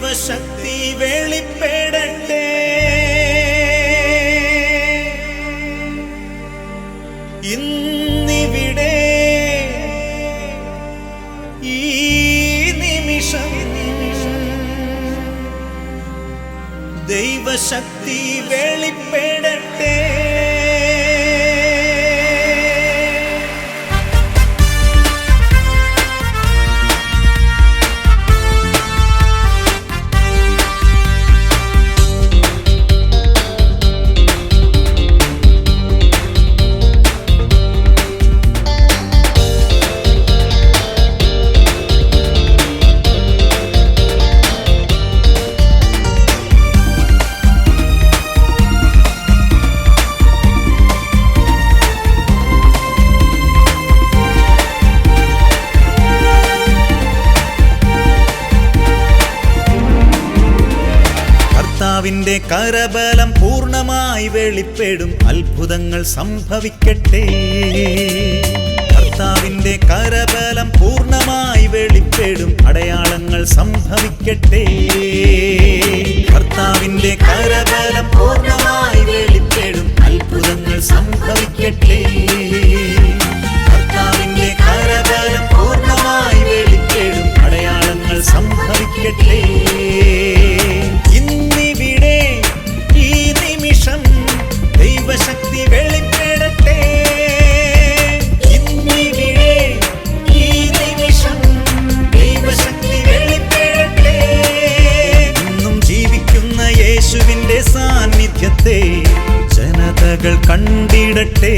ദൈവശക്തി വെളിപ്പെടട്ടെ. ഇന്നിവിടെ ഈ നിമിഷം ദൈവശക്തി വെളിപ്പെടട്ടെ. കർത്താവിന്റെ കരബലം പൂർണ്ണമായി വെളിപ്പെടും, അത്ഭുതങ്ങൾ സംഭവിക്കട്ടെ. കർത്താവിന്റെ കരബലം പൂർണ്ണമായി വെളിപ്പെടും, അടയാളങ്ങൾ സംഭവിക്കട്ടെ. കർത്താവിന്റെ കരബലം പൂർണ്ണമായി വെളിപ്പെടും, അത്ഭുതങ്ങൾ സംഭവിക്കട്ടെ. കർത്താവിന്റെ കരബലം പൂർണ്ണമായി വെളിപ്പെടും, അടയാളങ്ങൾ സംഭവിക്കട്ടെ. ദൈവശക്തി വെളിപ്പെടട്ടെ. ഇന്നിവിടെ ഈ നിമിഷം ദൈവശക്തി വെളിപ്പെടട്ടെ. ഇന്നും ജീവിക്കുന്ന യേശുവിന്റെ സാന്നിധ്യത്തെ ജനതകൾ കണ്ടിടട്ടെ.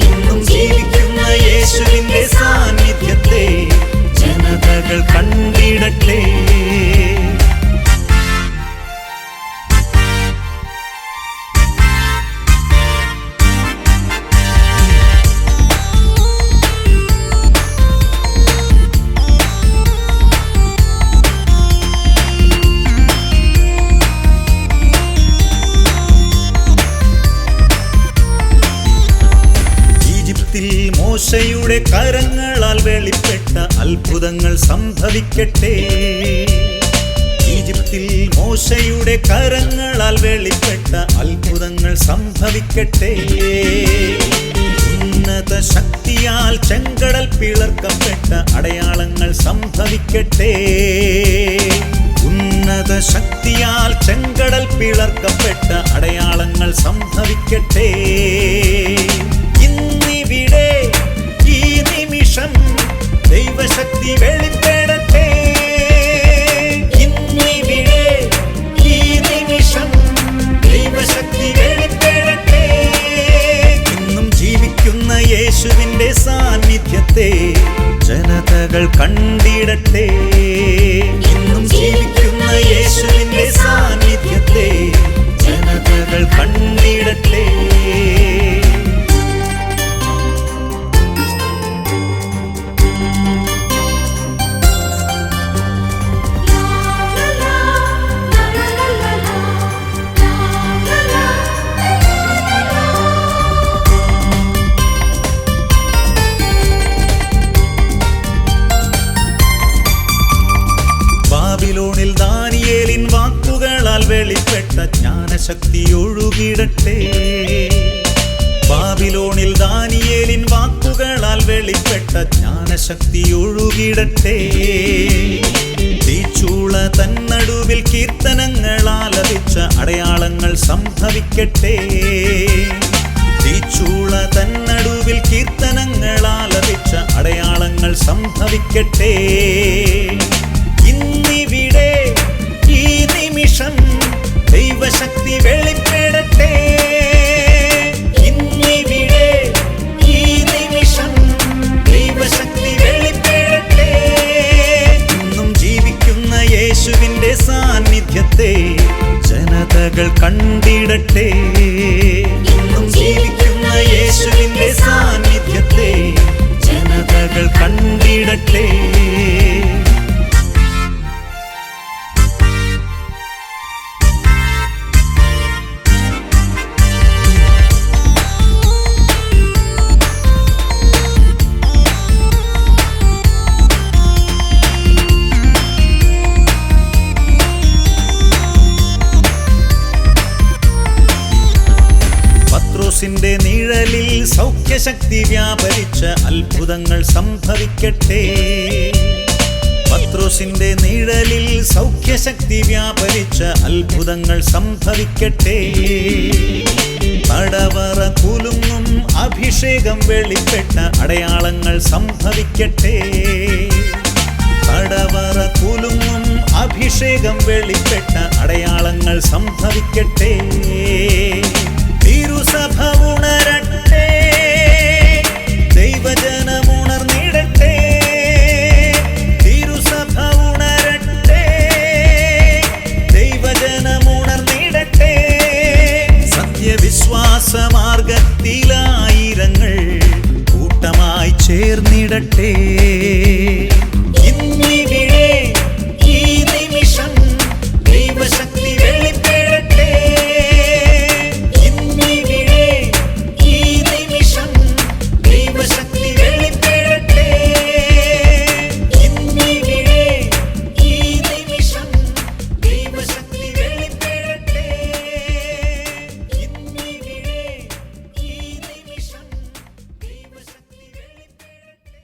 ഇന്നും ജീവിക്കുന്ന യേശുവിന്റെ സാന്നിധ്യത്തെ ജനതകൾ കണ്ടിടട്ടെ. മോശയുടെ കരങ്ങളാൽ വെളിപ്പെട്ട അത്ഭുതങ്ങൾ സംഭവിക്കട്ടെ. ഈജിപ്തിൽ മോശയുടെ കരങ്ങളാൽ വെളിപ്പെട്ട അത്ഭുതങ്ങൾ സംഭവിക്കട്ടെ. ഉന്നത ശക്തിയാൽ ചെങ്കടൽ പിളർക്കപ്പെട്ട അടയാളങ്ങൾ സംഭവിക്കട്ടെ. ഉന്നത ശക്തിയാൽ ചെങ്കടൽ പിളർക്കപ്പെട്ട അടയാളങ്ങൾ സംഭവിക്കട്ടെ. ഇന്നിവിടെ ഈ നിമിഷം ദൈവശക്തി വെളിപ്പെടട്ടെ. ഇന്നിവിടെ ഈ നിമിഷം ദൈവശക്തി വെളിപ്പെടട്ടെ. ഇന്നും ജീവിക്കുന്ന യേശുവിന്റെ സാന്നിധ്യത്തെ ജനതകൾ കണ്ടിടട്ടെ. ഇന്നും ജീവിക്കുന്ന യേശുവിന്റെ സാന്നിധ്യത്തെ ജനതകൾ കണ്ടിടട്ടെ. ബാബിലോണിൽ ദാനിയേലിൻ വാക്കുകളാൽ വെളിപ്പെട്ട ജ്ഞാനശക്തി ഒഴുകിടട്ടെ. ബാബിലോണിൽ ദാനിയേലിൻ വാക്കുകളാൽ വെളിപ്പെട്ട ജ്ഞാനശക്തി ഒഴുകിടട്ടെ. തീച്ചൂള തന്നടുവിൽ കീർത്തനങ്ങൾ ആലപിച്ച അടയാളങ്ങൾ സംഭവിക്കട്ടെ. തീച്ചൂള തന്നടുവിൽ കീർത്തനങ്ങൾ ആലപിച്ച അടയാളങ്ങൾ സംഭവിക്കട്ടെ. ഇന്നിവിടെ ഈ നിമിഷം ദൈവശക്തി വെളിപ്പെടട്ടെ. ഇന്നിവിടെ ഈ നിമിഷം ദൈവശക്തി വെളിപ്പെടട്ടെ. ഇന്നും ജീവിക്കുന്ന യേശുവിന്റെ സാന്നിധ്യത്തെ ജനതകൾ കണ്ടിടട്ടെ. ഇന്നും ജീവിക്കുന്ന യേശുവിന്റെ സാന്നിധ്യത്തെ ജനതകൾ കണ്ടിടട്ടെ. സൗഖ്യശക്തി വ്യാപരിച്ച അത്ഭുതങ്ങൾ സംഭവിക്കട്ടെ. പത്രോസിന്റെ നിഴലിൽ സൗഖ്യശക്തി വ്യാപരിച്ച അത്ഭുതങ്ങൾ സംഭവിക്കട്ടെ. തടവറ കുലുങ്ങും അഭിഷേകം വെളിപ്പെട്ട അടയാളങ്ങൾ സംഭവിക്കട്ടെ. തടവറ കുലുങ്ങും അഭിഷേകം വെളിപ്പെട്ട അടയാളങ്ങൾ സംഭവിക്കട്ടെ. തിരുസഭ ഉണരട്ടെ, ദൈവജനമുണർന്നിടട്ടെ. തിരുസഭ ഉണരട്ടെ, ദൈവജനമുണർന്നിടട്ടെ. സത്യവിശ്വാസ മാർഗത്തിലായിരങ്ങൾ കൂട്ടമായി ചേർന്നിടട്ടെ. ഇന്നിവിടെ ഈ നിമിഷം ദൈവശക്തി വെളിപ്പെടട്ടെ. ഇന്നിവിടെ ഈ നിമിഷം ദൈവശക്തി വെളിപ്പെടട്ടെ. ഇന്നിവിടെ ഈ നിമിഷം ദൈവശക്തി വെളിപ്പെടട്ടെ. ഇന്നിവിടെ ഈ നിമിഷം ദൈവശക്തി വെളിപ്പെടട്ടെ.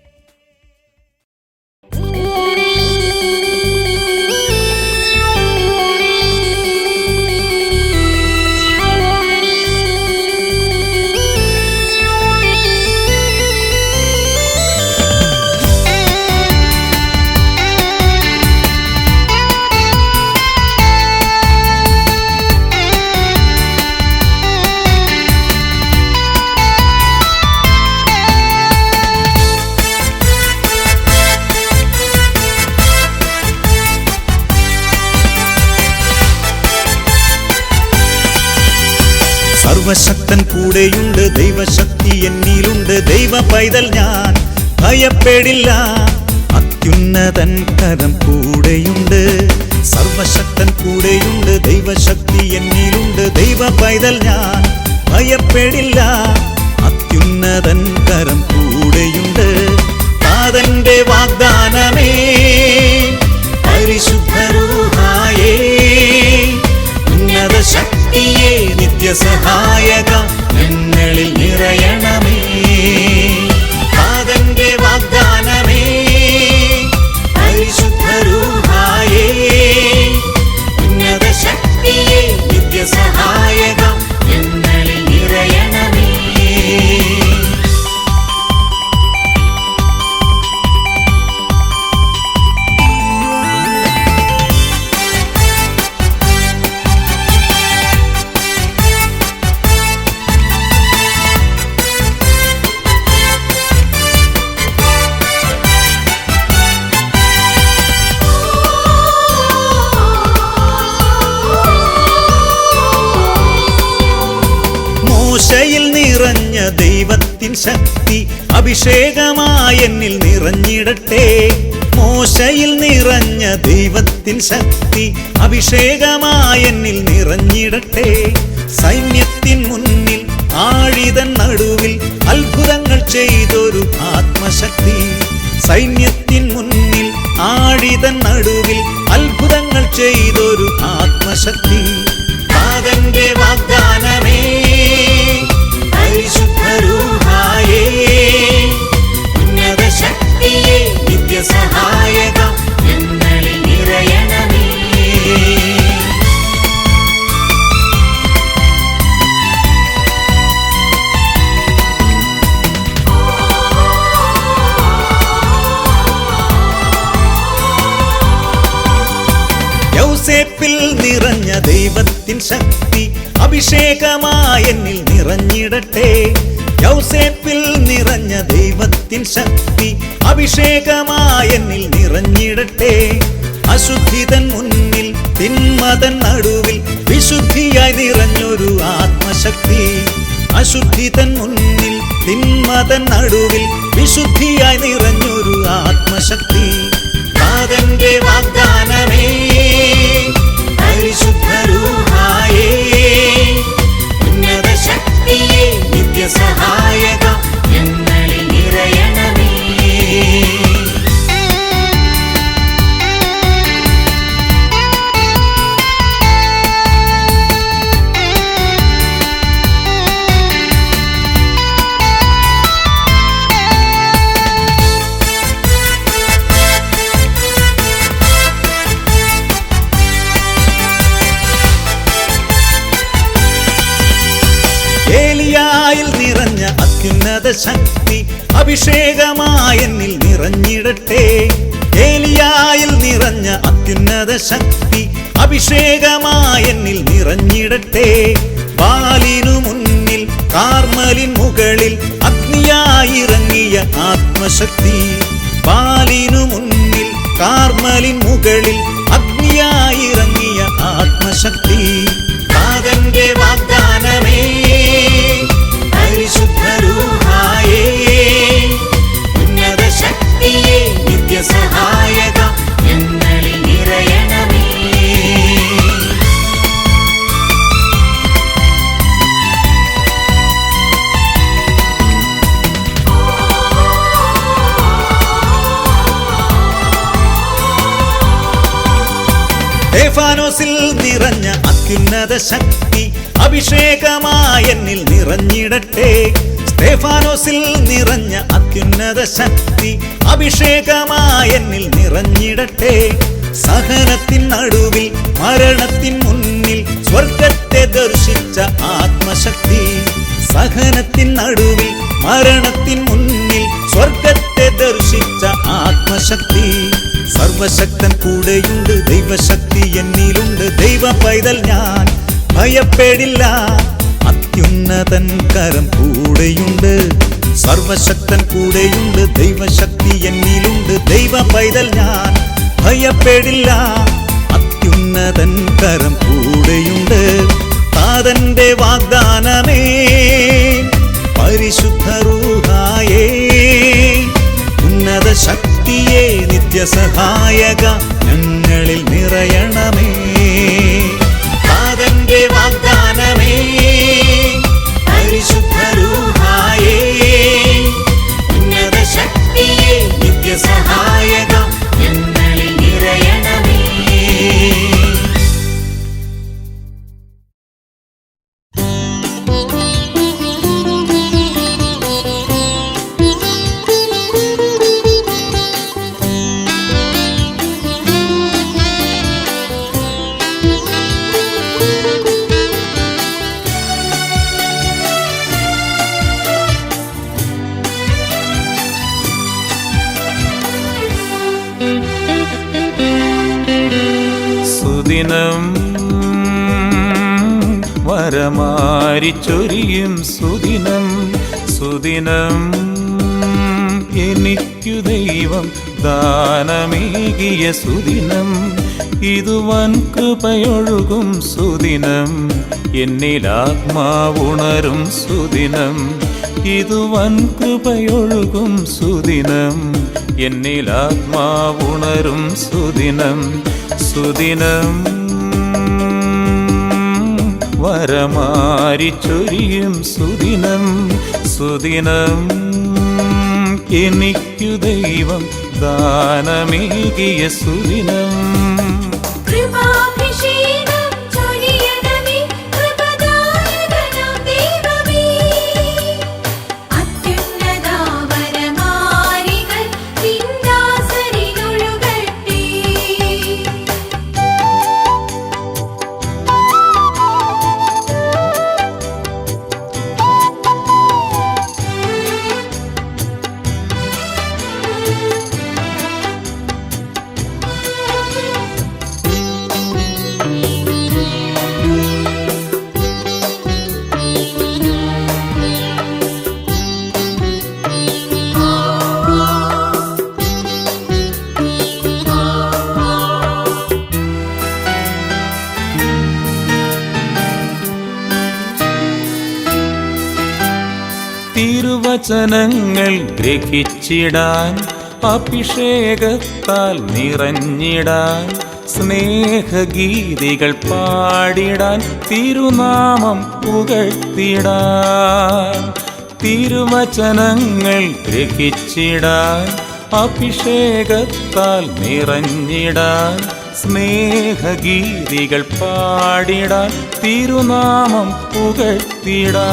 സർവശക്തൻ കൂടെയുണ്ട്, ദൈവശക്തി എന്നിലുണ്ട്. ദൈവ പൈതൽ ഞാൻ ഭയപ്പെടില്ല, അത്യുന്നതൻ കരം കൂടെയുണ്ട്. സർവശക്തൻ കൂടെയുണ്ട്, ദൈവശക്തി എന്നിലുണ്ട്. ദൈവ പൈതൽ ഞാൻ ഭയപ്പെടില്ല, അത്യുന്നതൻ കരം കൂടെയുണ്ട്. താതന്റെ വാഗ്ദാനമേ, പരിശുദ്ധ റൂഹായേ, ഉന്നത ശക്തിയെ നിത്യസഹായക ഞങ്ങളിൽ നിറയണമേ. താതന്റെ വാഗ്ദാനമേ, പരിശുദ്ധ റൂഹായേ, ഉന്നത ശക്തിയെ നിത്യസഹായക ഞങ്ങളിൽ നിറയണമേ. മോശയിൽ നിറഞ്ഞ ദൈവത്തിൻ ശക്തി അഭിഷേകമായി എന്നിൽ നിറഞ്ഞിടട്ടെ. മോശയിൽ നിറഞ്ഞ ദൈവത്തിൻ ശക്തി അഭിഷേകമായി എന്നിൽ നിറഞ്ഞിടട്ടെ. സൈന്യത്തിൻ മുന്നിൽ ആഴിതൻ നടുവിൽ അത്ഭുതങ്ങൾ ചെയ്തൊരു ആത്മശക്തി. സൈന്യത്തിൻ മുന്നിൽ ആഴിതൻ നടുവിൽ അത്ഭുതങ്ങൾ ചെയ്തൊരു ആത്മശക്തി. താതന്റെ വാഗ്ദാനമേ, പരിശുദ്ധ റൂഹായേ, ഉന്നത ശക്തിയെ നിത്യസഹായക ഞങ്ങളിൽ നിറയണമേ. യൗസേപ്പിൽ നിറഞ്ഞ ദൈവത്തിൻ ശക്തി അഭിഷേകമായി എന്നിൽ നിറഞ്ഞിടട്ടെ. യൗസേപ്പിൽ നിറഞ്ഞ ദൈവത്തിൻ ശക്തി അഭിഷേകമായി എന്നിൽ നിറഞ്ഞിടട്ടെ. അശുദ്ധിതൻ മുന്നിൽ തിന്മതൻ നടുവിൽ വിശുദ്ധിയായി നിറഞ്ഞൊരു ആത്മശക്തി. അശുദ്ധിതൻ മുന്നിൽ തിന്മതൻ നടുവിൽ വിശുദ്ധിയായി നിറഞ്ഞൊരു ആത്മശക്തി. താതന്റെ വാഗ്ദാനമേ, പരിശുദ്ധ റൂഹായേ, ഉന്നത ശക്തിയെ നിത്യസഹായക ഞങ്ങളിൽ നിറയണമേ. അത്യുന്നത ശക്തി അഭിഷേകമായെന്നിൽ നിറഞ്ഞിടട്ടെ. ഏലിയായിൽ നിറഞ്ഞ അത്യുന്നത ശക്തി അഭിഷേകമായെന്നിൽ നിറഞ്ഞിടട്ടെ. ബാലിനു മുന്നിൽ കാർമലിൻ മുകളിൽ അഗ്നിയായിറങ്ങിയ ആത്മശക്തി. ബാലിനു മുന്നിൽ കാർമലിൻ മുകളിൽ അഗ്നിയായിറങ്ങിയ ആത്മശക്തി. നാഥന്റെ വാഗ്ദാനമേ പരിശുദ്ധ റൂഹായേ, ഉന്നത ശക്തിയേ നിത്യസഹായക ഞങ്ങളിൽ നിറയണമേ. സ്തെഫാനോസിൽ നിറഞ്ഞ അത്യുന്നത ശക്തി അഭിഷേകമായെന്നിൽ നിറഞ്ഞിടട്ടെ. സ്തെഫാനോസിൽ നിറഞ്ഞ അത്യുന്നത ശക്തി അഭിഷേകമായെന്നിൽ നിറഞ്ഞിടട്ടെ. സഹനത്തിൻ നടുവിൽ മരണത്തിൻ മുന്നിൽ സ്വർഗത്തെ ദർശിച്ച ആത്മശക്തി. സഹനത്തിൻ നടുവിൽ മരണത്തിൻ മുന്നിൽ സ്വർഗത്തെ ദർശിച്ച ആത്മശക്തി. സർവശക്തൻ കൂടെയുണ്ട്, ദൈവശക്തി എന്നിലുണ്ട്. ദൈവ പൈതൽ ഞാൻ ഭയപ്പെടില്ല, അത്യുന്നതൻ കരം കൂടെയുണ്ട്. സർവശക്തൻ കൂടെയുണ്ട്, ദൈവശക്തി എന്നിലുണ്ട്. ദൈവ പൈതൽ ഞാൻ ഭയപ്പെടില്ല, അത്യുന്നതൻ കരം കൂടെയുണ്ട്. താതന്റെ വാഗ്ദാനമേ പരിശുദ്ധ റൂഹായേ, ഉന്നത ശക്തിയേ നിത്യസഹായക ഞങ്ങളിൽ നിറയണമേ. താതന്റെ വാഗ്ദാനമേ പരിശുദ്ധ റൂഹായേ, ഉന്നത ശക്തിയേ നിത്യസഹായക ഞങ്ങളിൽ നിറയണമേ. സുദിനം വരമാരിച്ചൊരിയും സുദിനം, സുദിനം എനിക്കു ദൈവം ദാനമേകിയ സുദിനം. ഇതു വൻ കൃപയൊഴുകും സുദിനം, എന്നിലാത്മാവുണരും സുദിനം. ഇതു വൻ കൃപയൊഴുകും സുദിനം, എന്നിലാത്മാവുണരും സുദിനം. സുദിനം വരമാരിച്ചൊരിയും സുദിനം, സുദിനം എനിക്കു ദൈവം ദാനമേകിയ സുദിനം. തിരുവചനങ്ങൾ ഗ്രഹിച്ചിടാൻ, അഭിഷേകത്താൽ നിറഞ്ഞിടാൻ, സ്നേഹഗീതികൾ പാടിടാൻ, തിരുനാമം പുകഴ്ത്തിടാൻ. തിരുവചനങ്ങൾ ഗ്രഹിച്ചിടാൻ, അഭിഷേകത്താൽ നിറഞ്ഞിടാൻ, സ്നേഹഗീതികൾ പാടിടാൻ, തിരുനാമം പുകഴ്ത്തിടാൻ.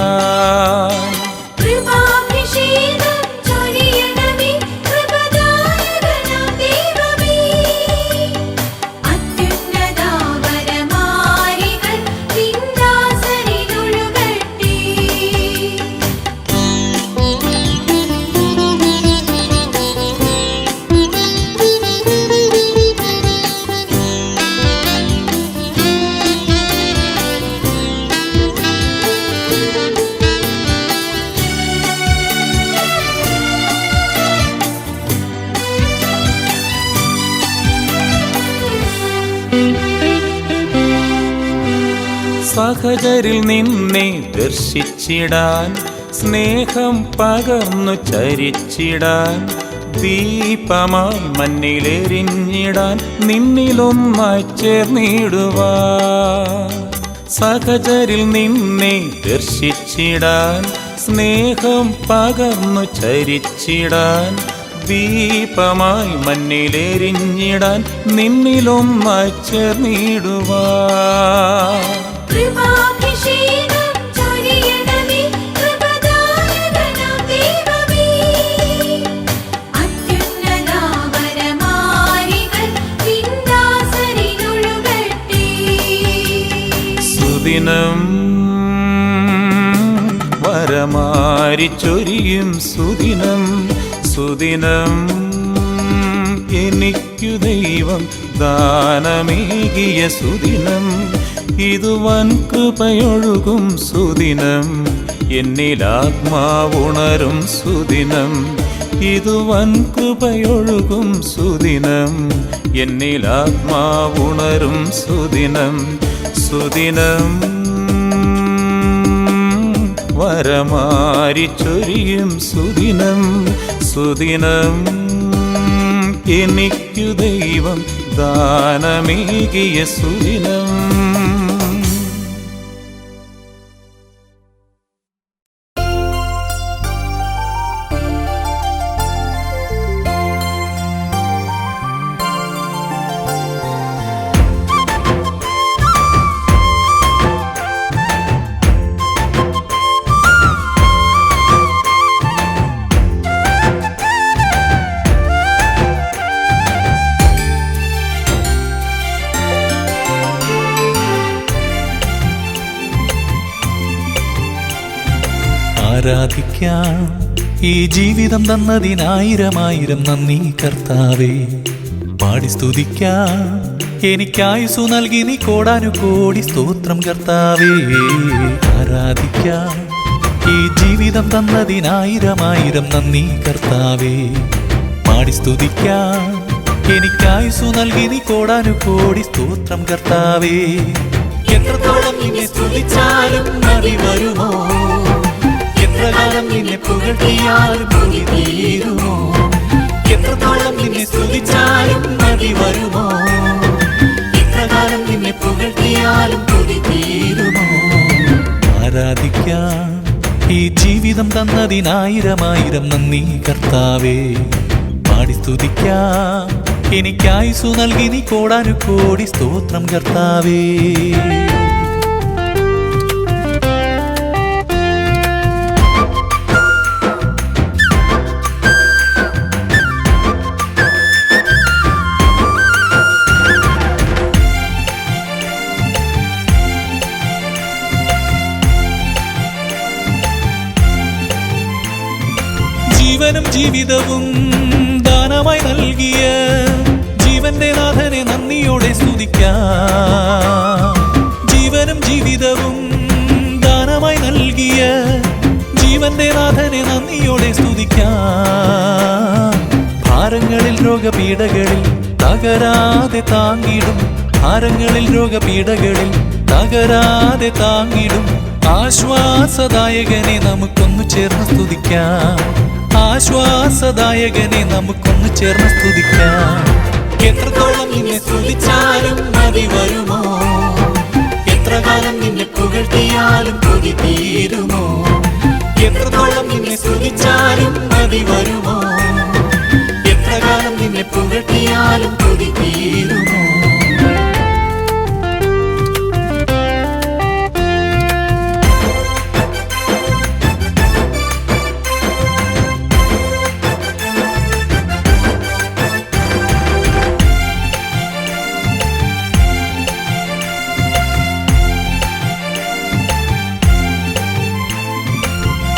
സഹചരിൽ നിന്നെ ദർശിച്ചിടാൻ സ്നേഹം പകർന്നു ചരിച്ചിടാൻ ദീപമായി മണ്ണിലെരിഞ്ഞിടാൻ നിന്നിലൊന്നായി ചേർന്നിടുവാൻ സഹചരിൽ നിന്നെ ദർശിച്ചിടാൻ സ്നേഹം പകർന്നു ചരിച്ചിടാൻ ദീപമായി മണ്ണിലെരിഞ്ഞിടാൻ നിന്നിലൊന്നായി ചേർന്നിടുവാൻ സുദിനം വരമാരി ചൊരിയും സുദിനം സുദിനം എനിക്കു ദൈവം ദാനമേകിയ സുദിനം ഇത് വൻ കൃപയൊഴുകും സുദിനം എന്നിലാത്മാവുണരും സുദിനം ഇത് വൻ കൃപയൊഴുകും സുദിനം എന്നിലാത്മാവുണരും സുദിനം സുദിനം വരമാരി ചൊരിയും സുദിനം സുദിനം എനിക്കു ദൈവം ദാനമേകിയ സുദിനം ആരാധിക്കാം ഈ ജീവിതം തന്നതിനായിരമായിരം നന്ദി കർത്താവേ. പാടി സ്തുതിക്കാം എനിക്കായുസു നൽകി നീ കോടാനുകോടി സ്തോത്രം കർത്താവേ. ആരാധിക്കാം ഈ ജീവിതം തന്നതിനായിരമായിരം നന്ദി കർത്താവേ. പാടി സ്തുതിക്കാം എനിക്കായുസു നൽകി നീ കോടാനുകോടി സ്തോത്രം കർത്താവേ. എത്രത്തോളം നിന്നെ സ്തുതിച്ചാലും മതി വരുമോ, എത്രകാലം നിന്നെ പുകഴ്ത്തിയാലും കൊതി തീരുമോ, എത്രത്തോളം നിന്നെ സ്തുതിച്ചാലും മതി വരുമോ, എത്രകാലം നിന്നെ പുകഴ്ത്തിയാലും കൊതി തീരുമോ. ആരാധിക്കാം ഈ ജീവിതം തന്നതിനായിരമായിരം നന്ദി കർത്താവേ. പാടി സ്തുതിക്കാം എനിക്കായുസു നൽകി നീ കോടാനുകോടി സ്തോത്രം കർത്താവേ. ജീവനും ജീവിതവും ദാനമായി നൽകിയ ജീവന്റെ നാഥനെ നന്ദിയോടെ സ്തുതിക്കാം. ജീവനും ജീവിതവും ദാനമായി നൽകിയ ജീവന്റെ നാഥനെ നന്ദിയോടെ സ്തുതിക്കാം. ഭാരങ്ങളിൽ രോഗപീഠകളിൽ തകരാതെ താങ്ങിടും, ഭാരങ്ങളിൽ രോഗപീഠകളിൽ തകരാതെ താങ്ങിടും ആശ്വാസദായകനെ നമുക്കൊന്നു ചേർന്ന് സ്തുതിക്കാം. ആശ്വാസദായകനെ നമുക്കൊന്നു ചേർന്ന് സ്തുതിക്കാം. എത്രത്തോളം നിന്നെ സ്തുതിച്ചാലും മതി വരുമോ, എത്രകാലം നിന്നെ പുകഴ്ത്തിയാലും കൊതി തീരുമോ, എത്രത്തോളം നിന്നെ സ്തുതിച്ചാലും മതി വരുമോ, എത്രകാലം നിന്നെ പുകഴ്ത്തിയാലും കൊതി തീരുമോ.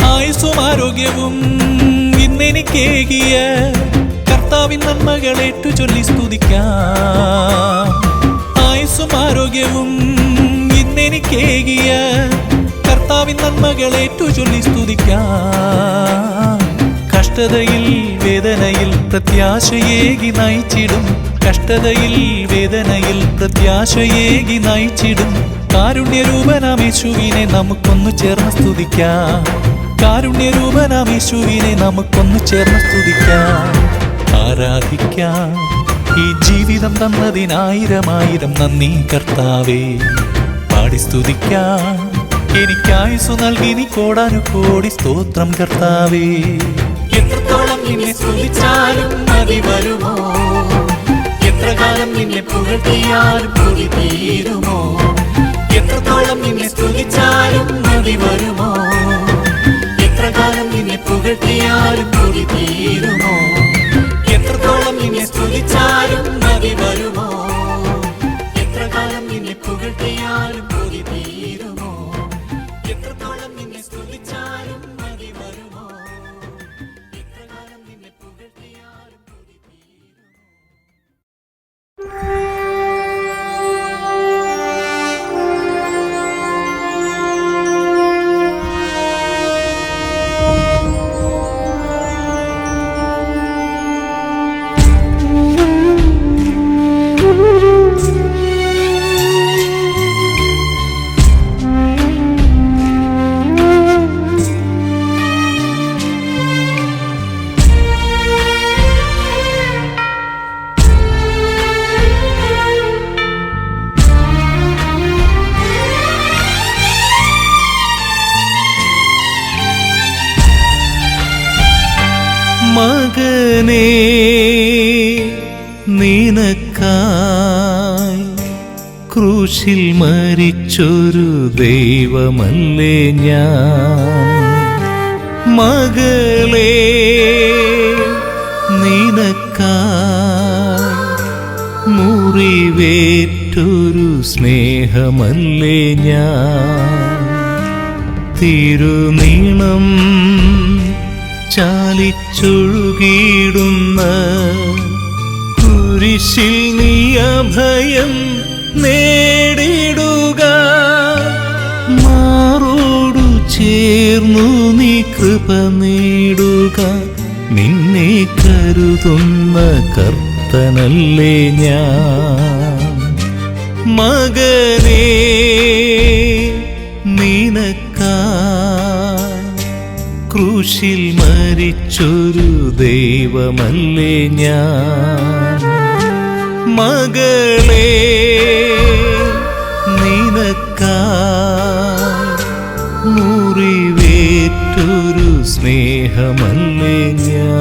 ആയുസ്സും ആരോഗ്യവും ഇന്നെനിക്കേകിയ കർത്താവിൻ നന്മകളേറ്റു ചൊല്ലി സ്തുതിക്കാം. ആയുസ്സും ആരോഗ്യവും ഇന്നെനിക്കേകിയ കർത്താവിൻ നന്മകളേറ്റു ചൊല്ലി സ്തുതിക്കാം. കഷ്ടതയിൽ വേദനയിൽ പ്രത്യാശയേകി നയിച്ചിടും, കഷ്ടതയിൽ വേദനയിൽ പ്രത്യാശയേകി നയിച്ചിടും കാരുണ്യരൂപനാം യേശുവിനെ നമുക്കൊന്നു ചേർന്ന് സ്തുതിക്കാം. കാരുണ്യരൂപനാം യേശുവിനെ നമുക്കൊന്നു ചേർന്ന് സ്തുതിക്കാം, ആരാധിക്കാം. ഈ ജീവിതം തന്നതിനായിരമായിരം നന്ദി കർത്താവേ, പാടി സ്തുതിക്കാം. എനിക്കായുസ് നൽകി നീ കോടാനുകോടി സ്തോത്രം കർത്താവേ. എത്രത്തോളം നിന്നെ സ്തുതിച്ചാലും മതി വരുമോ, എത്ര കാലം നിന്നെ പുകഴ്ത്തിയാലും കൊതി തീരുമോ. എത്രത്തോളം നിന്നെ സ്തുതിച്ചാലും മതി വരുമോ, എത്ര കാലം നിന്നെ പുകഴ്ത്തിയാലും കൊതി തീരുമോ. എത്രത്തോളം നിന്നെ സ്തുതിച്ചാലും മതി വരുമോ, എത്ര കാലം നിന്നെ പുകഴ്ത്തിയാലും കൊതി തീരുമോ. എത്രത്തോളം നിന്നെ സ്തുതിച്ചാലും മതി വരുമോ, എത്ര കാലം നിന്നെ പുകഴ്ത്തിയാലും കൊതി തീരുമോ. മകനേ, നിനക്കായി ക്രൂശിൽ മരിച്ചൊരു ദൈവമല്ലേ ഞാൻ. മകളേ, നിനക്കായി മുറിവേറ്റൊരു സ്നേഹമല്ലേ ഞാൻ. തിരുനീളം ചാലിച്ചൊഴുകിയിടുന്ന കുരിശിൽ നീ അഭയം നേടിടുക. മാറോടു ചേർന്നു നീ കൃപ നേടുക. നിന്നെ കരുതുന്ന കർത്തനല്ലേ ഞാൻ. മകനേ, നിനക്കായി ക്രൂശിൽ മരിച്ചൊരു ദൈവമല്ലേ ഞാൻ. മകളേ, നിനക്കായി മുറിവേറ്റൊരു സ്നേഹമല്ലേ ഞാൻ.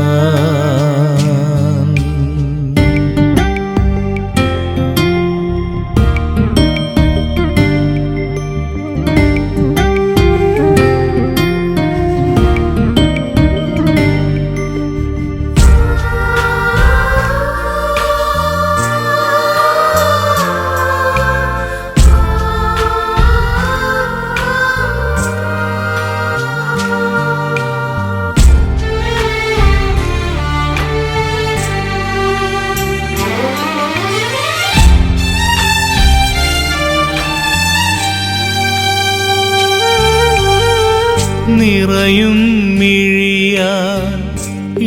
നിറയും മിഴിയാൽ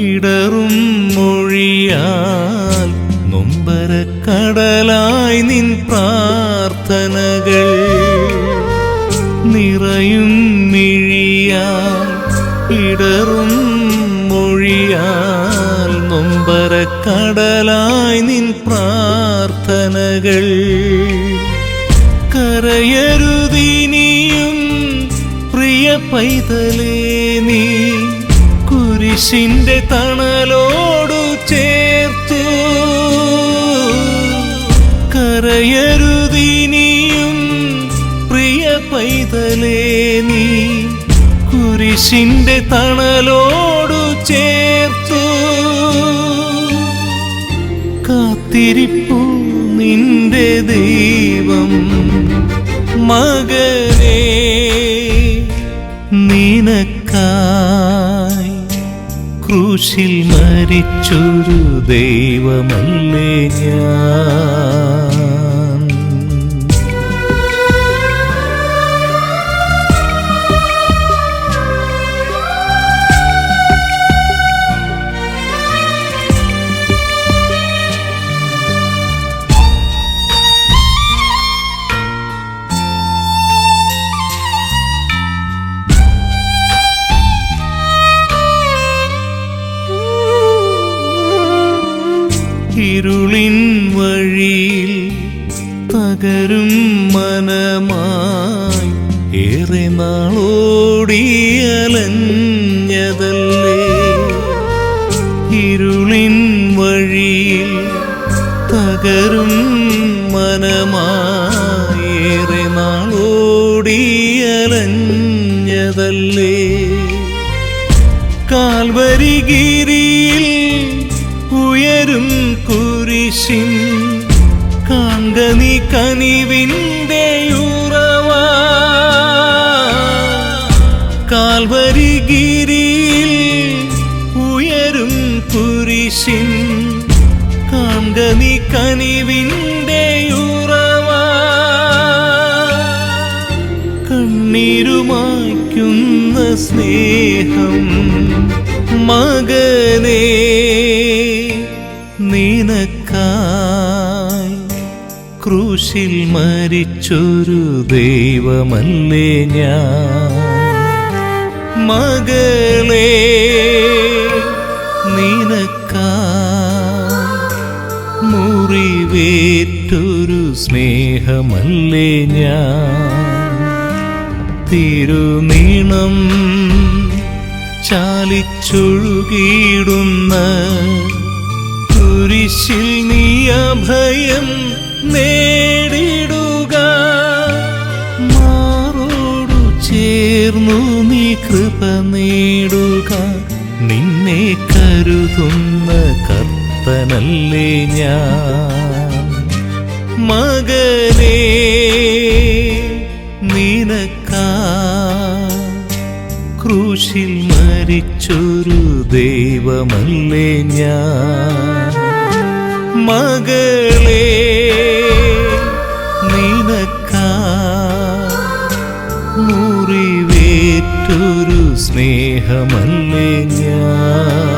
ഇടറും മൊഴിയാൽ നൊമ്പരക്കടലായി നിൻ പ്രാർത്ഥനകൾ. നിറയും മിഴിയാൽ ഇടറും മൊഴിയാൽ നൊമ്പരക്കടലായി നിൻ പ്രാർത്ഥനകൾ. കരയരുതിനിയും പ്രിയ പൈതലേ, നീ കുരിശിന്റെ തണലോടു ചേർത്തു. കരയരുതിനിയും പ്രിയ പൈതലേ, നീ കുരിശിന്റെ തണലോടു ചേർത്തു. കാത്തിരിപ്പു നിന്റെ ദൈവം. മകനേ, നിനക്കായി ക്രൂശിൽ മരിച്ചൊരു ദൈവമല്ലേ ഞാൻ. തകരും മനമായി ഏറെ നാളോടിയലഞ്ഞതല്ലേ. ഇരുളിൻ വഴിയിൽ തകരും മനമായി ഏറെ നാളോടിയലഞ്ഞതല്ലേ. കാൽവരിഗിരിയിൽ ഉയരും കുരിശിൻ കാൺക നീ കനിവിൻ്റെ ഉറവ. കാൽവരിഗിരിയിൽ ഉയരും കുരിശിൻ കാൺക നീ കനിവിൻ്റെ ഉറവ. കണ്ണീരുമായ്ക്കുന്ന സ്നേഹം മകനേ നിനക്കായി ക്രൂശിൽ മരിച്ചൊരു ദൈവമല്ലേ ഞാൻ. മകളേ നിനക്കായി മുറിവേറ്റൊരു സ്നേഹമല്ലേ ഞാൻ. തിരുനീണം ചാലിച്ചൊഴുകിയിടുന്ന കുരിശിൽ നീ അഭയം നേടിടുക. മാറോടു ചേർന്നു നീ കൃപ നേടുക. നിന്നെ കരുതുന്ന കർത്തനല്ലേ ഞാൻ. മകനേ നിനക്കായി ക്രൂശിൽ മരിച്ചൊരു ദൈവമല്ലേ ഞാൻ. മകളേ നിനക്കായി മുറിവേറ്റൊരു സ്നേഹമല്ലേ ഞാൻ.